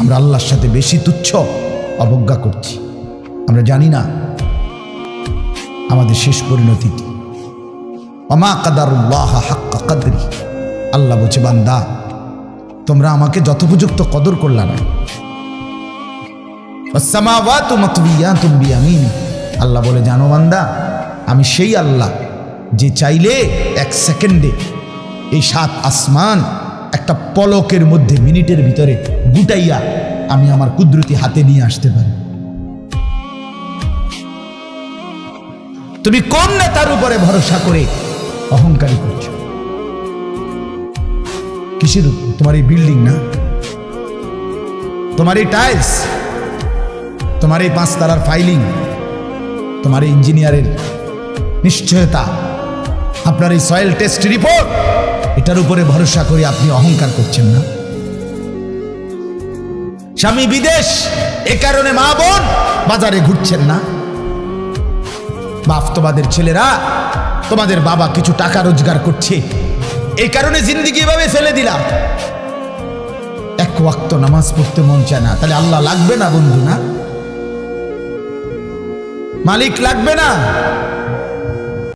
আমরা আল্লাহর সাথে বেশি তুচ্ছ অবজ্ঞা করছি। আমরা জানি না আমাদের শেষ পরিণতি কি। ওমা কাদারুল্লাহ হাক্কা কদরি, আল্লাহ বলছে বান্দা তোমরা আমাকে যথোপযুক্ত কদর করলা না। ওয়াসসামাওয়াতু মাতবিয়াতুন বিয়ামিনি, আল্লাহ বলে জানো বান্দা আমি সেই আল্লাহ যে চাইলে এক সেকেন্ডে এই 7 আসমান একটা পলকের মধ্যে মিনিটের ভিতরে গুটাইয়া আমি আমার কুদরতি হাতে নিয়ে আসতে পারি। তুমি কোন নেতার উপরে ভরসা করে অহংকারী করছো? কিসের উপর? তোমার এই বিল্ডিং না, তোমার এই টাইলস, তোমার এই 5 তারার ফাইলিং, তোমার এই ইঞ্জিনিয়ারের নিশ্চয়তা, আপনার এই সয়েল টেস্ট রিপোর্ট, এটার উপরে ভরসা করে আপনি অহংকার করছেন না? স্বামী বিদেশ, এ কারণে মা বোন বাজারে ঘুরছেন না? বাস্তবাদের ছেলেরা তোমাদের বাবা কিছু টাকা রোজগার করছে, এই কারণে জিন্দিগি এভাবে ফেলে দিলা। এক ওয়াক্ত নামাজ পড়তে মন চায় না, তাহলে আল্লাহ লাগবে না বন্ধু? না মালিক লাগবে না?